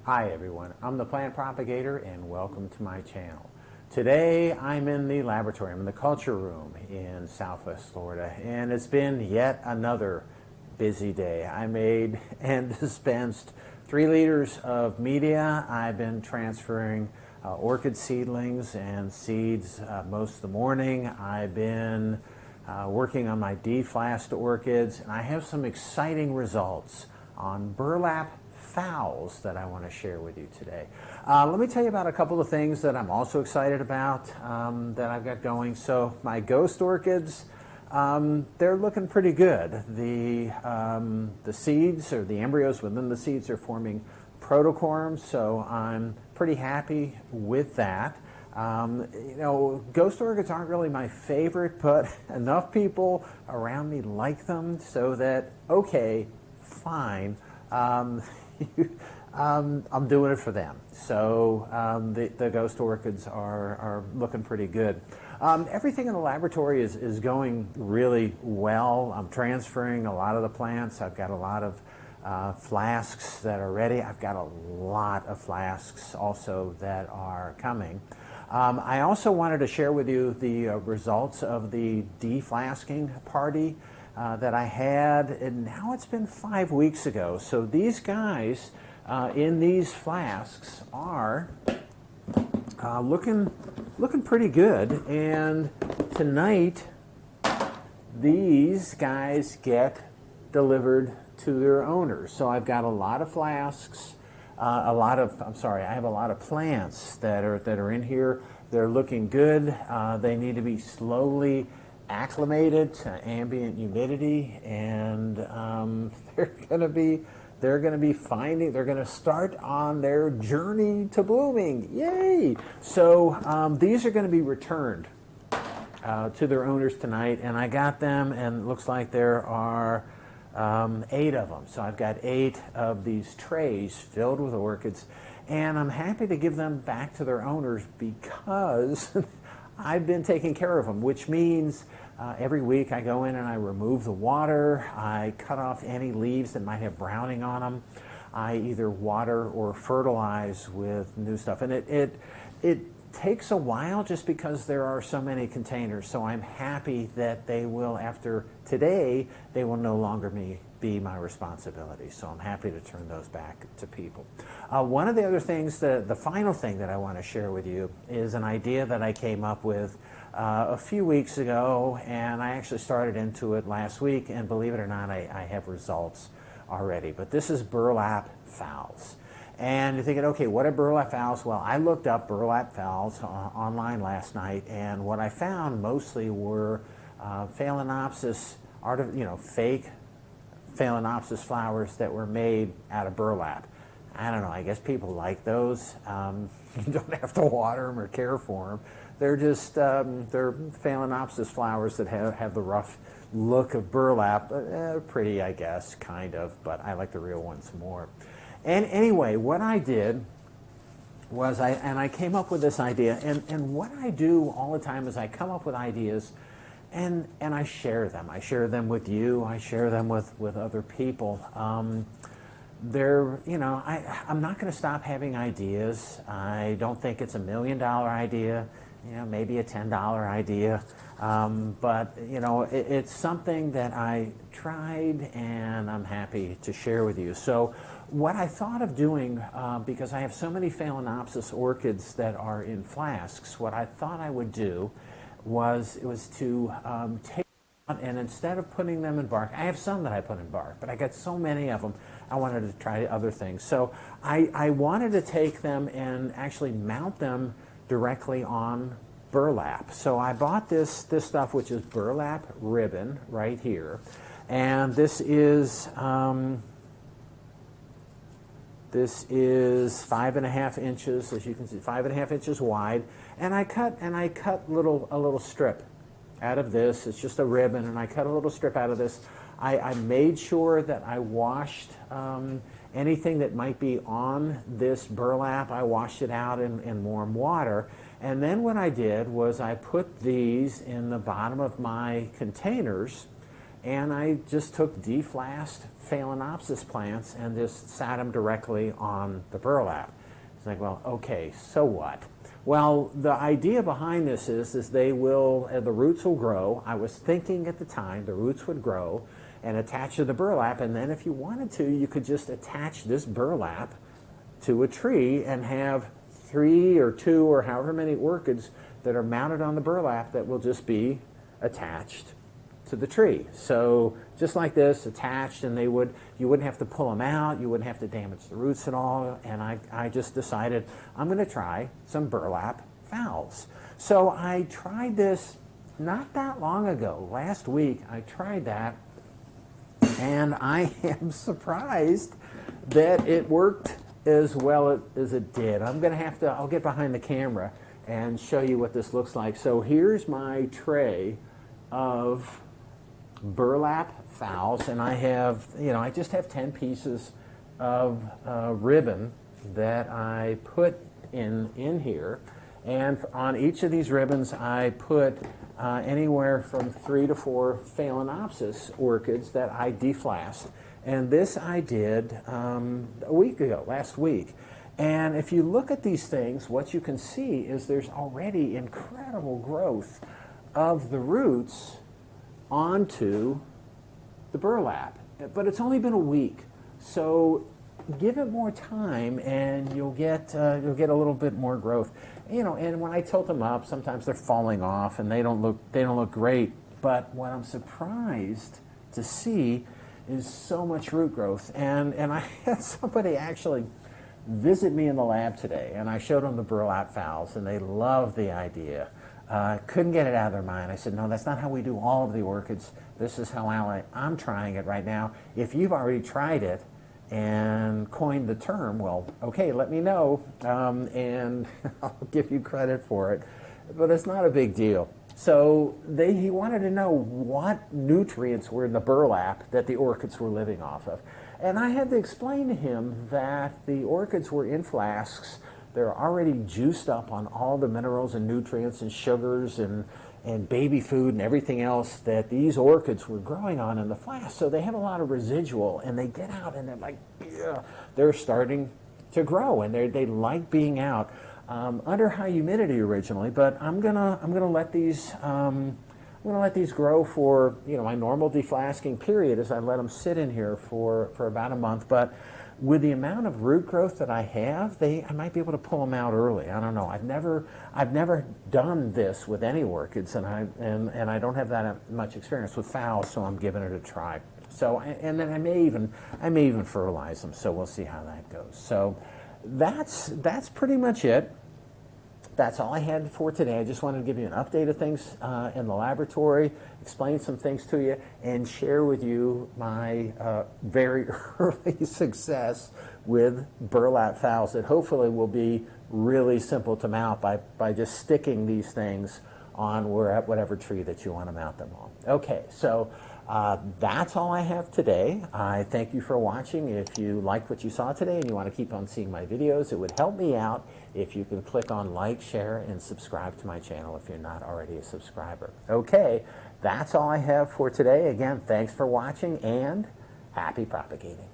Hi everyone, I'm the plant propagator and welcome to my channel. Today I'm in the laboratory, I'm in the culture room in Southwest Florida, and it's been yet another busy day. I made and dispensed 3 liters of media. I've been transferring orchid seedlings and seeds most of the morning. I've been working on my deflasked orchids, and I have some exciting results on Burlap Phals that I want to share with you today. Let me tell you about a couple of things that I'm also excited about that I've got going. So my ghost orchids, they're looking pretty good. The seeds, or the embryos within the seeds, are forming protocorms, so I'm pretty happy with that. You know, ghost orchids aren't really my favorite, but enough people around me like them so that, okay, fine. I'm doing it for them. So the ghost orchids are looking pretty good. Everything in the laboratory is going really well. I'm transferring a lot of the plants. I've got a lot of flasks that are ready. I've got a lot of flasks also that are coming. I also wanted to share with you the results of the deflasking party that I had, and now it's been 5 weeks ago. So these guys in these flasks are looking pretty good, and tonight these guys get delivered to their owners. So I've got a lot of flasks, I have a lot of plants that are in here. They're looking good. They need to be slowly acclimated to ambient humidity, and they're going to start on their journey to blooming. Yay! So these are going to be returned to their owners tonight, and I got them, and it looks like there are 8 of them. So I've got 8 of these trays filled with orchids, and I'm happy to give them back to their owners because I've been taking care of them, which means every week I go in and I remove the water, I cut off any leaves that might have browning on them, I either water or fertilize with new stuff, and it takes a while just because there are so many containers. So I'm happy that they will, after today, they will no longer be my responsibility. So I'm happy to turn those back to people. One of the other things, the final thing that I want to share with you is an idea that I came up with a few weeks ago, and I actually started into it last week, and believe it or not, I have results already. But this is Burlap Phals. And you're thinking, okay, what are burlap phals? Well, I looked up burlap phals online last night, and what I found mostly were Phalaenopsis, fake Phalaenopsis flowers that were made out of burlap. I don't know, I guess people like those. You don't have to water them or care for them. They're just, they're Phalaenopsis flowers that have the rough look of burlap. Pretty, I guess, kind of, but I like the real ones more. And anyway, what I did was I came up with this idea, and what I do all the time is I come up with ideas and I share them. I share them with you, I share them with other people. I'm not going to stop having ideas. I don't think it's $1 million idea, maybe a $10 idea. But it's something that I tried, and I'm happy to share with you. So what I thought of doing, because I have so many Phalaenopsis orchids that are in flasks, what I thought I would do was to take, and instead of putting them in bark, I have some that I put in bark, but I got so many of them, I wanted to try other things. So I wanted to take them and actually mount them directly on burlap. So I bought this stuff, which is burlap ribbon right here, and this is 5.5 inches, as you can see, 5.5 inches wide, and I cut a little strip out of this. It's just a ribbon, and I cut a little strip out of this. I made sure that I washed anything that might be on this burlap. I washed it out in warm water, and then what I did was I put these in the bottom of my containers, and I just took deflasked Phalaenopsis plants and just sat them directly on the burlap. It's like, well, okay, so what? Well, the idea behind this is they will, the roots will grow. I was thinking at the time the roots would grow and attach to the burlap, and then if you wanted to, you could just attach this burlap to a tree and have 3 or 2 or however many orchids that are mounted on the burlap that will just be attached to the tree. So just like this, attached, and you wouldn't have to pull them out, you wouldn't have to damage the roots at all, and I just decided I'm going to try some Burlap Phals. So I tried this not that long ago, last week I tried that, and I am surprised that it worked as well as it did. I'll get behind the camera and show you what this looks like. So here's my tray of Burlap Phals, and I just have 10 pieces of ribbon that I put in here, and on each of these ribbons I put anywhere from 3 to 4 Phalaenopsis orchids that I deflasked, and this I did a week ago, last week. And if you look at these things, what you can see is there's already incredible growth of the roots onto the burlap, but it's only been a week, so give it more time and you'll get a little bit more growth. And when I tilt them up, sometimes they're falling off and they don't look great, but what I'm surprised to see is so much root growth. And I had somebody actually visit me in the lab today, and I showed them the Burlap Phals, and they loved the idea. Couldn't get it out of their mind. I said, no, that's not how we do all of the orchids. This is how I'm trying it right now. If you've already tried it and coined the term, well, okay, let me know, and I'll give you credit for it. But it's not a big deal. So he wanted to know what nutrients were in the burlap that the orchids were living off of. And I had to explain to him that the orchids were in flasks. They're already juiced up on all the minerals and nutrients and sugars and baby food and everything else that these orchids were growing on in the flask. So they have a lot of residual, and they get out and they're like, yeah, they're starting to grow, and they like being out under high humidity originally. But I'm gonna let these grow for my normal deflasking period, as I let them sit in here for about a month. But with the amount of root growth that I have, I might be able to pull them out early. I don't know. I've never done this with any orchids, and I don't have that much experience with phals, so I'm giving it a try. So, and then I may even fertilize them. So we'll see how that goes. So that's pretty much it. That's all I had for today. I just wanted to give you an update of things in the laboratory, explain some things to you, and share with you my very early success with Burlap Phals that hopefully will be really simple to mount by just sticking these things on whatever tree that you want to mount them on. Okay, so that's all I have today. I thank you for watching. If you liked what you saw today and you want to keep on seeing my videos, it would help me out if you could click on like, share, and subscribe to my channel if you're not already a subscriber. Okay, that's all I have for today. Again, thanks for watching, and happy propagating.